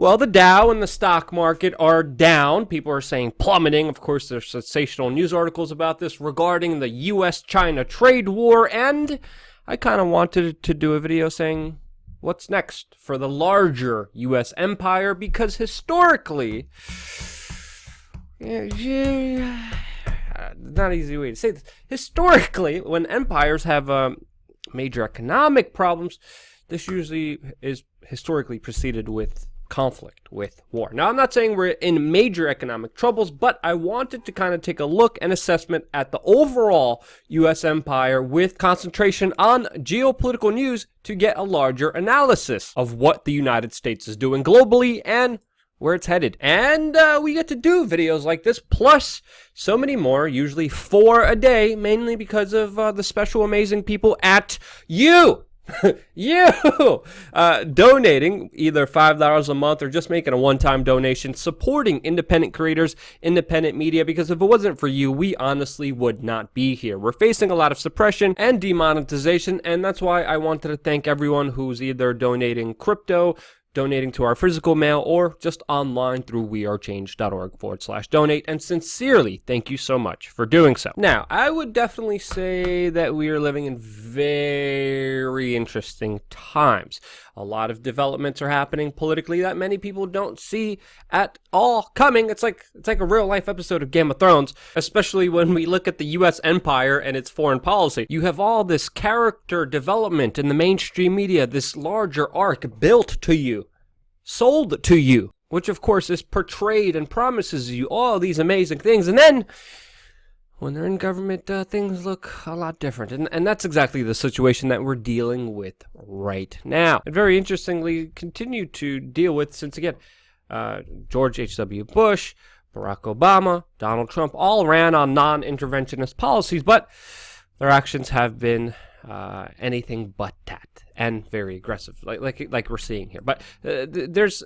Well, the Dow and the stock market are down. People are saying plummeting. Of course, there's sensational news articles about this regarding the U.S.-China trade war, and I kind of wanted to do a video saying what's next for the larger U.S. empire, because historically, not an easy way to say this, historically, when empires have major economic problems, this usually is historically preceded with conflict, with war. Now, I'm not saying we're in major economic troubles, but I wanted to kind of take a look and assessment at the overall U.S. empire with concentration on geopolitical news to get a larger analysis of what the United States is doing globally and where it's headed. And we get to do videos like this, plus so many more, usually 4 a day, mainly because of the special amazing people at donating either $5 a month or just making a one-time donation, supporting independent creators, independent media, because if it wasn't for you, we honestly would not be here. We're facing a lot of suppression and demonetization, and that's why I wanted to thank everyone who's either donating crypto, donating to our physical mail, or just online through WeAreChange.org/donate, and sincerely thank you so much for doing so. Now, I would definitely say that we are living in very interesting times. A lot of developments are happening politically that many people don't see at all coming. It's like a real life episode of Game of Thrones, especially when we look at the U.S. empire and its foreign policy. You have all this character development in the mainstream media, this larger arc built to you, sold to you, which of course is portrayed and promises you all these amazing things, and then when they're in government, things look a lot different. And that's exactly the situation that we're dealing with right now. And very interestingly, continue to deal with, since again, George H.W. Bush, Barack Obama, Donald Trump all ran on non-interventionist policies, but their actions have been anything but that, and very aggressive, like we're seeing here. But there's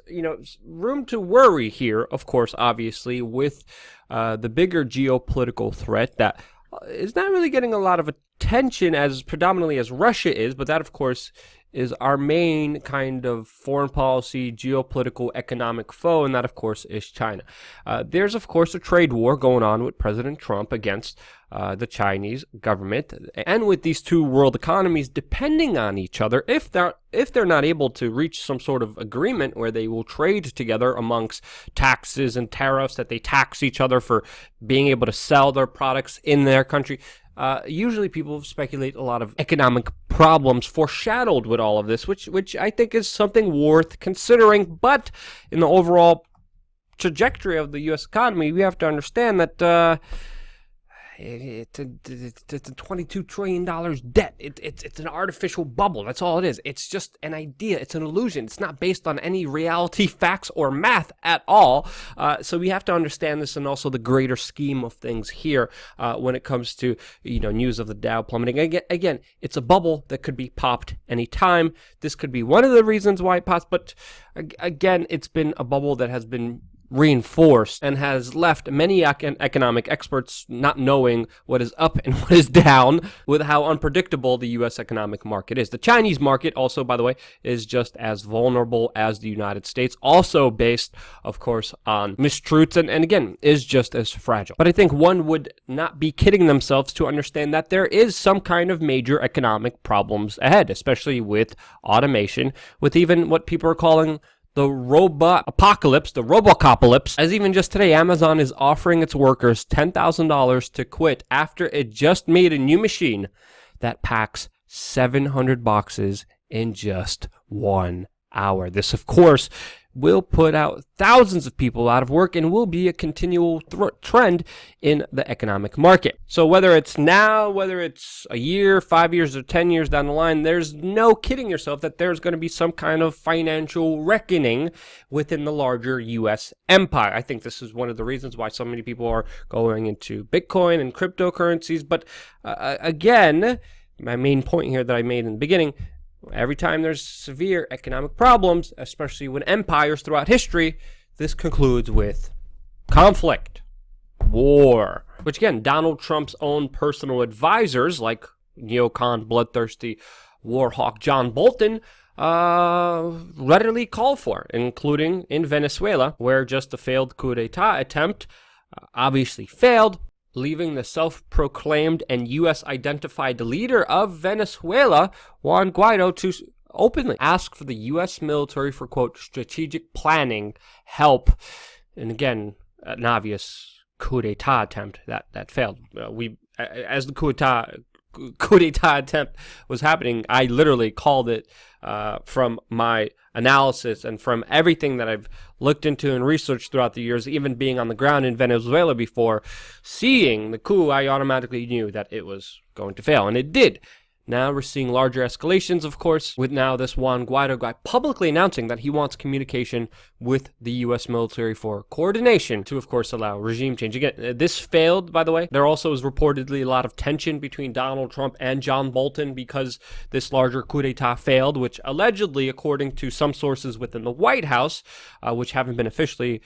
room to worry here, of course, obviously, with the bigger geopolitical threat that is not really getting a lot of attention as predominantly as Russia is, but that, of course, is our main kind of foreign policy, geopolitical, economic foe, and that, of course, is China. There's, of course, a trade war going on with President Trump against the Chinese government, and with these two world economies depending on each other, if they're not able to reach some sort of agreement where they will trade together amongst taxes and tariffs, that they tax each other for being able to sell their products in their country. Usually people speculate a lot of economic problems foreshadowed with all of this, which I think is something worth considering. But in the overall trajectory of the U.S. economy, we have to understand that it's a $22 trillion debt. It's an artificial bubble. That's all it is. It's just an idea. It's an illusion. It's not based on any reality, facts, or math at all. So we have to understand this, and also the greater scheme of things here when it comes to news of the Dow plummeting. Again, it's a bubble that could be popped anytime. This could be one of the reasons why it pops, but again, it's been a bubble that has been reinforced and has left many economic experts not knowing what is up and what is down, with how unpredictable the U.S. economic market is. The Chinese market also, by the way, is just as vulnerable as the United States, also based, of course, on mistruths, and again, is just as fragile. But I think one would not be kidding themselves to understand that there is some kind of major economic problems ahead, especially with automation, with even what people are calling the robot apocalypse, the robocopalypse, as even just today, Amazon is offering its workers $10,000 to quit after it just made a new machine that packs 700 boxes in just 1 hour. This, of course, will put out thousands of people out of work and will be a continual trend in the economic market. So whether it's now, whether it's a year, 5 years, or 10 years down the line, there's no kidding yourself that there's going to be some kind of financial reckoning within the larger U.S. empire. I think this is one of the reasons why so many people are going into Bitcoin and cryptocurrencies. But again, my main point here that I made in the beginning, every time there's severe economic problems, especially when empires throughout history, this concludes with conflict, war, which again, Donald Trump's own personal advisors, like neocon, bloodthirsty war hawk John Bolton, readily call for, including in Venezuela, where just a failed coup d'etat attempt obviously failed, leaving the self-proclaimed and U.S.-identified leader of Venezuela, Juan Guaido, to openly ask for the U.S. military for, quote, strategic planning, help, and again, an obvious coup d'etat attempt that failed. As the coup d'etat attempt was happening, I literally called it from my analysis and from everything that I've looked into and researched throughout the years, even being on the ground in Venezuela before, seeing the coup, I automatically knew that it was going to fail, and it did. Now we're seeing larger escalations, of course, with now this Juan Guaido guy publicly announcing that he wants communication with the U.S. military for coordination to, of course, allow regime change. Again, this failed, by the way. There also is reportedly a lot of tension between Donald Trump and John Bolton because this larger coup d'etat failed, which allegedly, according to some sources within the White House, which haven't been officially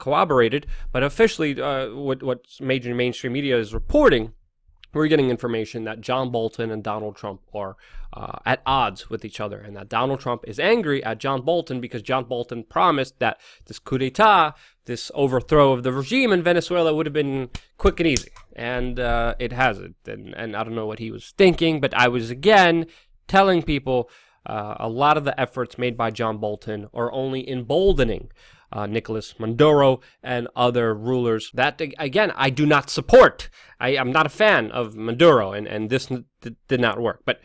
corroborated, but officially what major mainstream media is reporting, we're getting information that John Bolton and Donald Trump are at odds with each other, and that Donald Trump is angry at John Bolton because John Bolton promised that this coup d'etat, this overthrow of the regime in Venezuela, would have been quick and easy, and it hasn't. And I don't know what he was thinking, but I was, again, telling people a lot of the efforts made by John Bolton are only emboldening Nicolas Maduro and other rulers that, again, I do not support. I'm not a fan of Maduro, and this did not work. But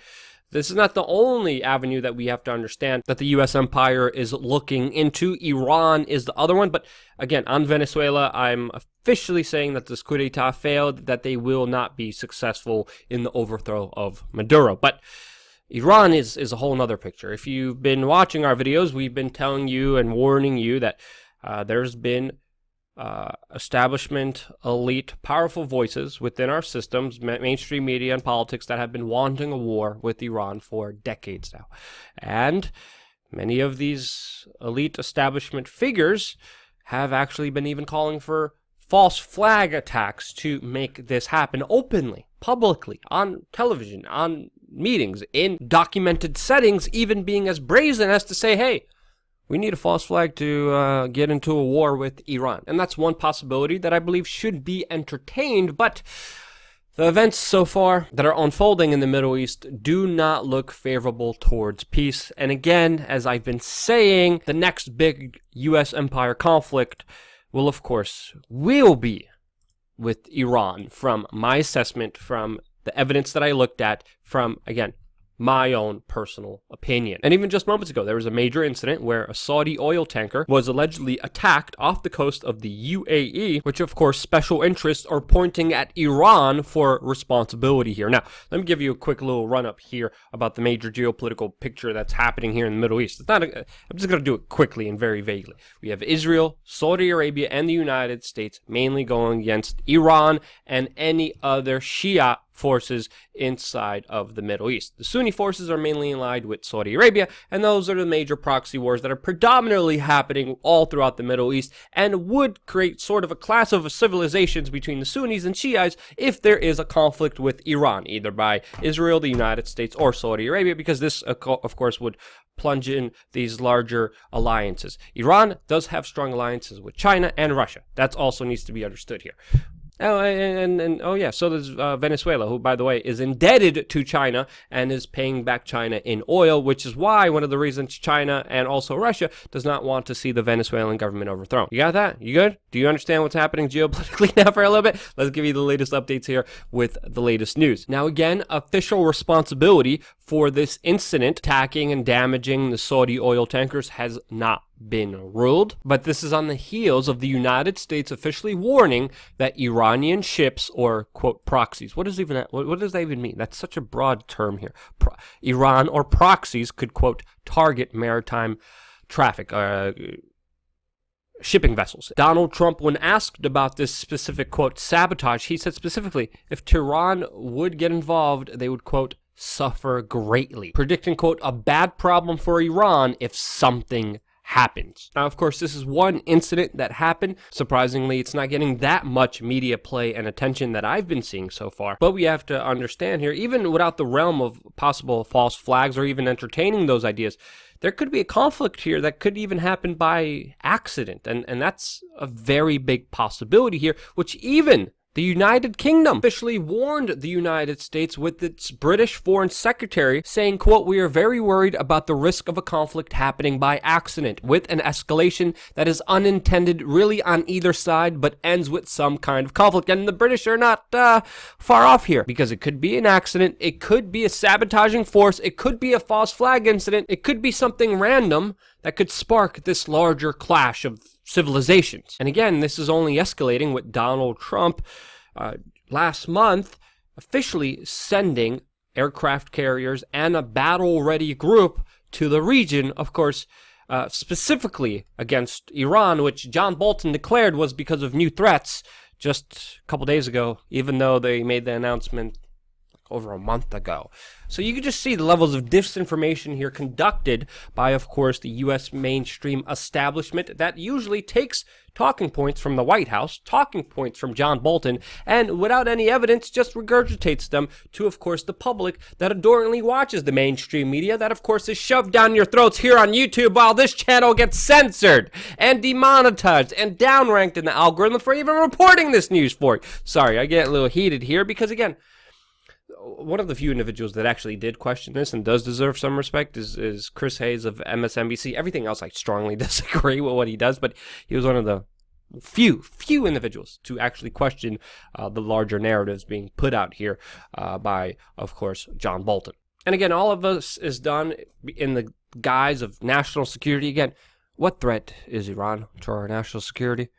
this is not the only avenue that we have to understand that the U.S. empire is looking into. Iran is the other one. But again, on Venezuela, I'm officially saying that this coup d'etat failed, that they will not be successful in the overthrow of Maduro. But Iran is a whole nother picture. If you've been watching our videos, we've been telling you and warning you that there's been establishment, elite, powerful voices within our systems, mainstream media and politics, that have been wanting a war with Iran for decades now. And many of these elite establishment figures have actually been even calling for false flag attacks to make this happen openly, publicly, on television, on meetings, in documented settings, even being as brazen as to say, hey, we need a false flag to get into a war with Iran. And that's one possibility that I believe should be entertained, but the events so far that are unfolding in the Middle East do not look favorable towards peace. And again, as I've been saying, the next big U.S. empire conflict will, of course, be with Iran, from my assessment, from the evidence that I looked at, from, again, my own personal opinion. And even just moments ago, there was a major incident where a Saudi oil tanker was allegedly attacked off the coast of the UAE, which, of course, special interests are pointing at Iran for responsibility here. Now, let me give you a quick little run-up here about the major geopolitical picture that's happening here in the Middle East. I'm just going to do it quickly and very vaguely. We have Israel, Saudi Arabia, and the United States mainly going against Iran and any other Shia forces inside of the Middle East. The Sunni forces are mainly allied with Saudi Arabia, and those are the major proxy wars that are predominantly happening all throughout the Middle East and would create sort of a class of civilizations between the Sunnis and Shiites if there is a conflict with Iran, either by Israel, the United States, or Saudi Arabia, because this, of course, would plunge in these larger alliances. Iran does have strong alliances with China and Russia. That also needs to be understood here. Oh, so there's Venezuela, who, by the way, is indebted to China and is paying back China in oil, which is why one of the reasons China and also Russia does not want to see the Venezuelan government overthrown. You got that? You good? Do you understand what's happening geopolitically now for a little bit? Let's give you the latest updates here with the latest news. Now, again, official responsibility for this incident, attacking and damaging the Saudi oil tankers, has not been ruled, but this is on the heels of the United States officially warning that Iranian ships, or quote proxies, what does that even mean? That's such a broad term here. Iran or proxies could quote target maritime traffic, shipping vessels. Donald Trump, when asked about this specific quote sabotage, he said specifically, if Tehran would get involved, they would quote suffer greatly, predicting quote a bad problem for Iran if something happens. Now, of course, this is one incident that happened. Surprisingly, it's not getting that much media play and attention that I've been seeing so far. But we have to understand here, even without the realm of possible false flags or even entertaining those ideas, there could be a conflict here that could even happen by accident. And that's a very big possibility here, which even the United Kingdom officially warned the United States with its British Foreign Secretary saying, quote, "We are very worried about the risk of a conflict happening by accident with an escalation that is unintended really on either side but ends with some kind of conflict." And the British are not far off here, because it could be an accident, it could be a sabotaging force, it could be a false flag incident, it could be something random that could spark this larger clash of civilizations. And again, this is only escalating with Donald Trump last month officially sending aircraft carriers and a battle-ready group to the region, of course, specifically against Iran, which John Bolton declared was because of new threats just a couple days ago, even though they made the announcement over a month ago. So you can just see the levels of disinformation here conducted by, of course, the U.S. mainstream establishment that usually takes talking points from the White House, talking points from John Bolton, and without any evidence just regurgitates them to, of course, the public that adoringly watches the mainstream media that, of course, is shoved down your throats here on YouTube while this channel gets censored and demonetized and downranked in the algorithm for even reporting this news for you. Sorry, I get a little heated here because, again, one of the few individuals that actually did question this and does deserve some respect is Chris Hayes of MSNBC. Everything else I strongly disagree with what he does, but he was one of the few individuals to actually question the larger narratives being put out here by, of course, John Bolton. And again, all of this is done in the guise of national security. Again, what threat is Iran to our national security?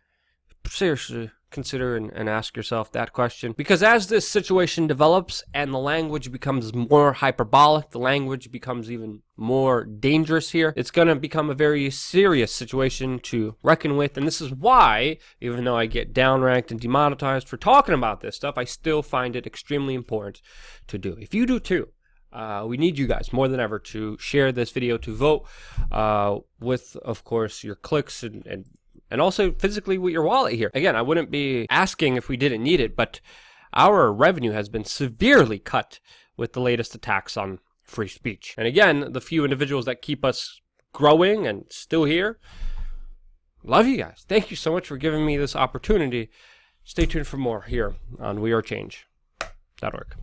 Seriously, consider and ask yourself that question. Because as this situation develops and the language becomes more hyperbolic, the language becomes even more dangerous here, it's going to become a very serious situation to reckon with. And this is why, even though I get downranked and demonetized for talking about this stuff, I still find it extremely important to do. If you do too, we need you guys more than ever to share this video, to vote with, of course, your clicks and also physically with your wallet here. Again, I wouldn't be asking if we didn't need it, but our revenue has been severely cut with the latest attacks on free speech. And again, the few individuals that keep us growing and still here, love you guys. Thank you so much for giving me this opportunity. Stay tuned for more here on WeAreChange.org.